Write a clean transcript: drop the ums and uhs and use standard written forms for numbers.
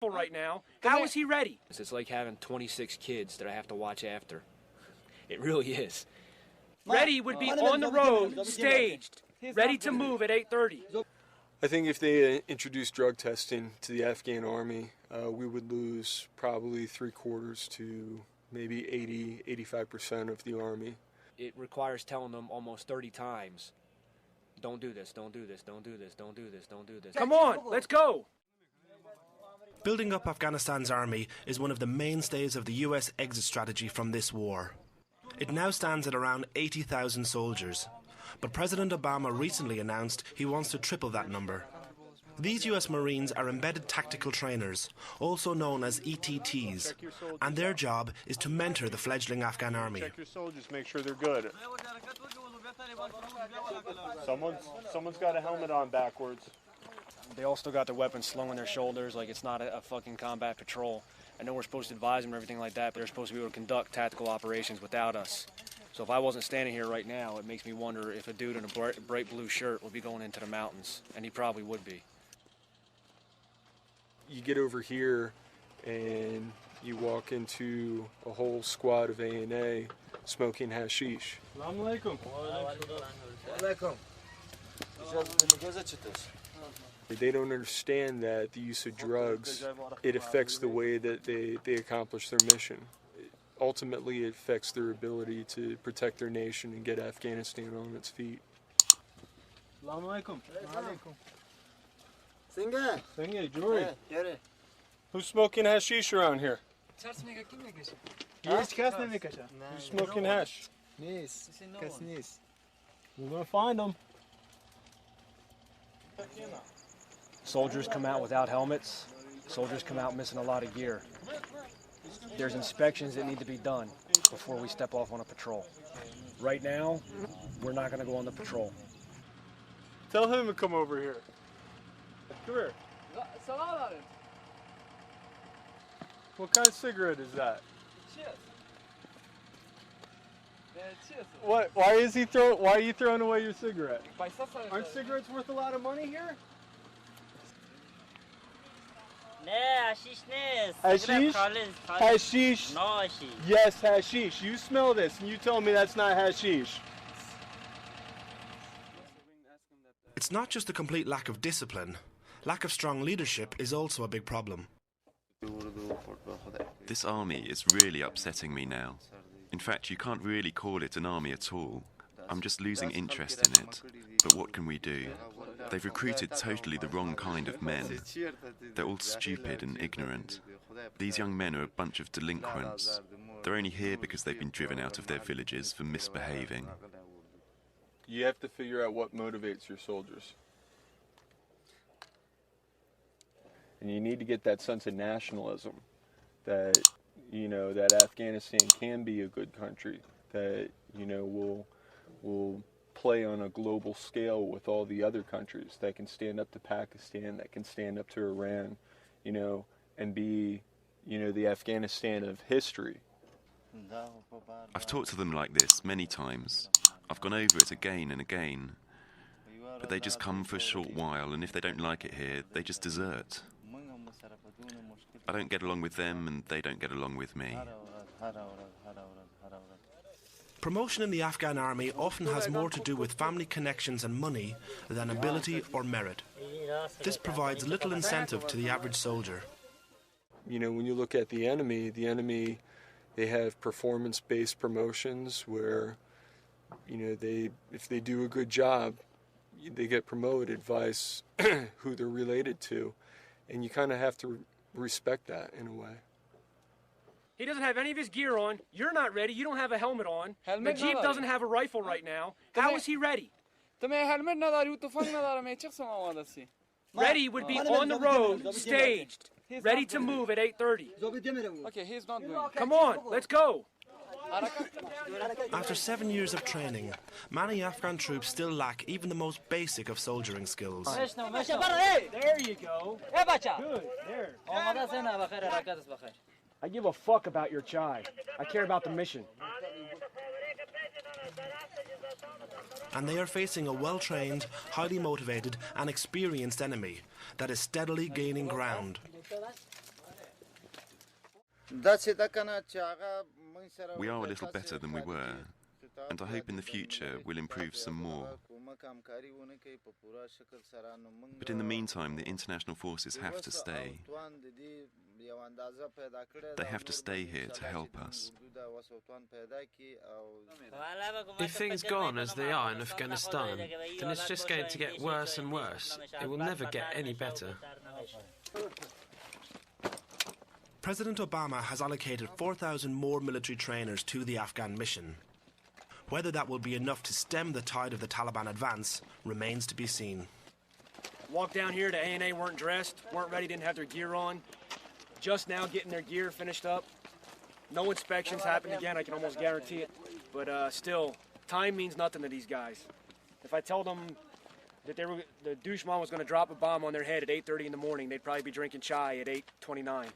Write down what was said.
right now. How is he ready? It's like having 26 kids that I have to watch after. It really is. Ready would be on the road, staged, ready to move at 8:30. I think if they introduced drug testing to the Afghan Army, we would lose probably 3/4 to maybe 85% of the Army. It requires telling them almost 30 times, don't do this, don't do this, don't do this, don't do this, don't do this. Come on, let's go. Building up Afghanistan's army is one of the mainstays of the US exit strategy from this war. It now stands at around 80,000 soldiers, but President Obama recently announced he wants to triple that number. These US Marines are embedded tactical trainers, also known as ETTs, and their job is to mentor the fledgling Afghan army. Check your soldiers, make sure they're good. Someone's got a helmet on backwards. They all still got their weapons slung on their shoulders like it's not a fucking combat patrol. I know we're supposed to advise them and everything like that, but they're supposed to be able to conduct tactical operations without us. So if I wasn't standing here right now, it makes me wonder if a dude in a bright blue shirt would be going into the mountains, and he probably would be. You get over here and you walk into a whole squad of A&A smoking hashish. Assalamu alaikum. They don't understand that the use of drugs, it affects the way that they accomplish their mission. Ultimately, it affects their ability to protect their nation and get Afghanistan on its feet. Assalamu alaikum. Singa, Jory. Who's smoking hashish around here? Who's smoking hash? We're gonna find them. Soldiers come out without helmets. Soldiers come out missing a lot of gear. There's inspections that need to be done before we step off on a patrol. Right now, we're not going to go on the patrol. Tell him to come over here. Come here. What kind of cigarette is that? What? Why are you throwing away your cigarette? Aren't cigarettes worth a lot of money here? Hashish? Hashish? No hashish. Yes, hashish. You smell this and you tell me that's not hashish. It's not just a complete lack of discipline. Lack of strong leadership is also a big problem. This army is really upsetting me now. In fact, you can't really call it an army at all. I'm just losing interest in it. But what can we do? They've recruited totally the wrong kind of men. They're all stupid and ignorant. These young men are a bunch of delinquents. They're only here because they've been driven out of their villages for misbehaving. You have to figure out what motivates your soldiers. And you need to get that sense of nationalism that, that Afghanistan can be a good country, that, will play on a global scale with all the other countries, that can stand up to Pakistan, that can stand up to Iran, and be, the Afghanistan of history. I've talked to them like this many times. I've gone over it again and again. But they just come for a short while, and if they don't like it here, they just desert. I don't get along with them, and they don't get along with me. Promotion in the Afghan army often has more to do with family connections and money than ability or merit. This provides little incentive to the average soldier. When you look at the enemy, they have performance-based promotions where, if they do a good job, they get promoted, vice who they're related to. And you kind of have to respect that in a way. He doesn't have any of his gear on. You're not ready. You don't have a helmet on. The Jeep doesn't have a rifle right now. How is he ready? Ready would be on the road, staged, ready to move at 8:30. Okay, he's not going. Come on, let's go. After 7 years of training, many Afghan troops still lack even the most basic of soldiering skills. There you go. Good, there. I give a fuck about your chai. I care about the mission. And they are facing a well-trained, highly motivated and experienced enemy that is steadily gaining ground. We are a little better than we were, and I hope in the future we'll improve some more. But in the meantime, the international forces have to stay. They have to stay here to help us. If things go on as they are in Afghanistan, then it's just going to get worse and worse. It will never get any better. President Obama has allocated 4,000 more military trainers to the Afghan mission. Whether that will be enough to stem the tide of the Taliban advance remains to be seen. Walked down here, the ANA weren't dressed, weren't ready, didn't have their gear on. Just now getting their gear finished up. No inspections happened again, I can almost guarantee it. But still, time means nothing to these guys. If I told them that the douchemon was going to drop a bomb on their head at 8:30 in the morning, they'd probably be drinking chai at 8:29.